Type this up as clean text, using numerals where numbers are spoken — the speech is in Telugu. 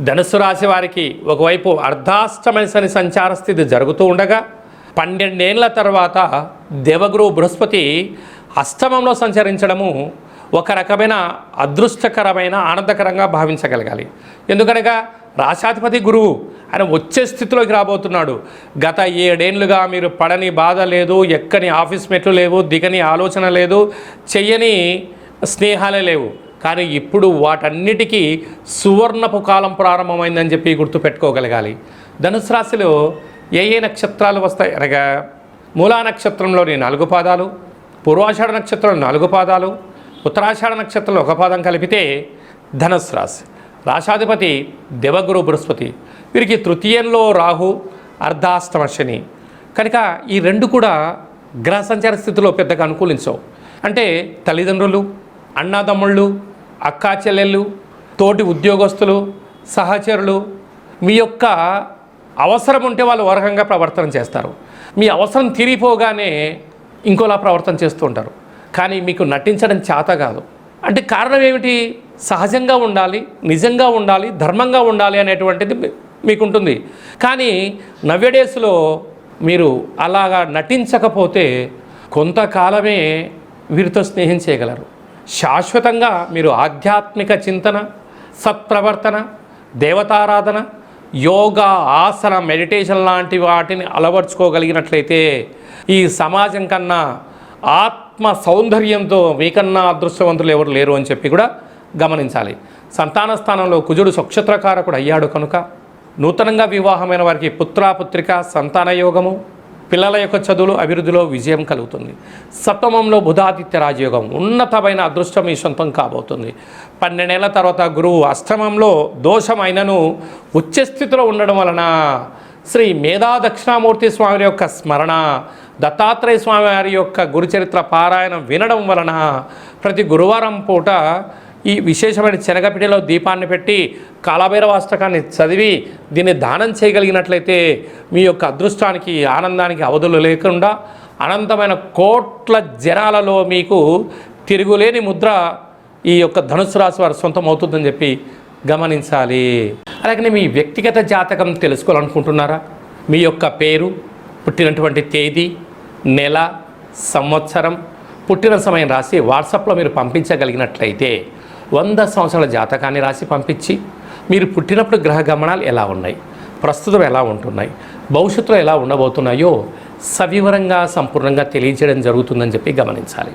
ధనుస్సు రాశి వారికి ఒకవైపు అర్ధాష్టమ శని సంచార స్థితి జరుగుతూ ఉండగా 12 ఏళ్ల తర్వాత దేవగురు బృహస్పతి అష్టమంలో సంచరించడము ఒక రకమైన అదృష్టకరమైన ఆనందకరంగా భావించగలగాలి. ఎందుకనగా రాశాధిపతి గురువు ఆయన వచ్చే స్థితిలోకి రాబోతున్నాడు. గత 7 ఏళ్లుగా మీరు పడని బాధ లేదు, ఎక్కని ఆఫీస్ మెట్లు లేవు, దిగని ఆలోచన లేదు, చెయ్యని స్నేహాలే లేవు. కానీ ఇప్పుడు వాటన్నిటికీ సువర్ణపు కాలం ప్రారంభమైందని చెప్పి గుర్తుపెట్టుకోగలగాలి. ధనుసు రాశిలో ఏ నక్షత్రాలు వస్తాయి అనగా మూలా నక్షత్రంలోని 4 పాదాలు, పూర్వాషాఢ నక్షత్రంలో 4 పాదాలు, ఉత్తరాషాఢ నక్షత్రంలో 1 పాదం కలిపితే ధనుసు రాశి. రాశాధిపతి దేవగురు బృహస్పతి, వీరికి తృతీయంలో రాహు, అర్ధాష్టమ శని. కనుక ఈ 2 కూడా గ్రహ సంచార స్థితిలో పెద్దగా అనుకూలించవు. అంటే తల్లిదండ్రులు, అన్నాదమ్ముళ్ళు, అక్కా చెల్లెళ్ళు, తోటి ఉద్యోగస్తులు, సహచరులు మీ యొక్క అవసరం ఉంటే వాళ్ళు వరకంగా ప్రవర్తన చేస్తారు. మీ అవసరం తీరిపోగానే ఇంకోలా ప్రవర్తన చేస్తూ ఉంటారు. కానీ మీకు నటించడం చేత కాదు. అంటే కారణం ఏమిటి? సహజంగా ఉండాలి, నిజంగా ఉండాలి, ధర్మంగా ఉండాలి అనేటువంటిది మీకుంటుంది. కానీ నవ్యడేస్లో మీరు అలాగా నటించకపోతే కొంతకాలమే వీరితో స్నేహం చేయగలరు. శాశ్వతంగా మీరు ఆధ్యాత్మిక చింతన, సత్ప్రవర్తన, దేవతారాధన, యోగా, ఆసన, మెడిటేషన్ లాంటి వాటిని అలవర్చుకోగలిగినట్లయితే ఈ సమాజం కన్నా ఆత్మ సౌందర్యంతో మీకన్నా అదృష్టవంతులు ఎవరు లేరు అని చెప్పి కూడా గమనించాలి. సంతాన స్థానంలో కుజుడు స్వక్షత్రకారకుడు అయ్యాడు కనుక నూతనంగా వివాహమైన వారికి పుత్రాపుత్రిక సంతాన యోగము, పిల్లల యొక్క చదువులు అభివృద్ధిలో విజయం కలుగుతుంది. సప్తమంలో బుధాదిత్య రాజయోగం, ఉన్నతమైన అదృష్టం మీ సొంతం కాబోతుంది. 12 ఏళ్ల తర్వాత గురువు అష్టమంలో దోషమైనను ఉచ్చస్థితిలో ఉండడం వలన శ్రీ మేధా దక్షిణామూర్తి స్వామి యొక్క స్మరణ, దత్తాత్రేయ స్వామి వారి యొక్క గురుచరిత్ర పారాయణం వినడం వలన ప్రతి గురువారం పూట ఈ విశేషమైన శనగపిడిలో దీపాన్ని పెట్టి కాలభైరవాష్టకాన్ని చదివి దీన్ని దానం చేయగలిగినట్లయితే మీ యొక్క అదృష్టానికి, ఆనందానికి అవధులు లేకుండా అనంతమైన కోట్ల జనాలలో మీకు తిరుగులేని ముద్ర ఈ యొక్క ధనుసు రాశి వారి సొంతం అవుతుందని చెప్పి గమనించాలి. అలాగే మీ వ్యక్తిగత జాతకం తెలుసుకోవాలనుకుంటున్నారా? మీ యొక్క పేరు, పుట్టినటువంటి తేదీ, నెల, సంవత్సరం, పుట్టిన సమయం రాసి వాట్సాప్లో మీరు పంపించగలిగినట్లయితే 100 సంవత్సరాల జాతకాన్ని రాసి పంపించి మీరు పుట్టినప్పుడు గ్రహ గమనాలు ఎలా ఉన్నాయి, ప్రస్తుతం ఎలా ఉంటున్నాయి, భవిష్యత్తులో ఎలా ఉండబోతున్నాయో సవివరంగా సంపూర్ణంగా తెలియజేయడం జరుగుతుందని చెప్పి గమనించాలి.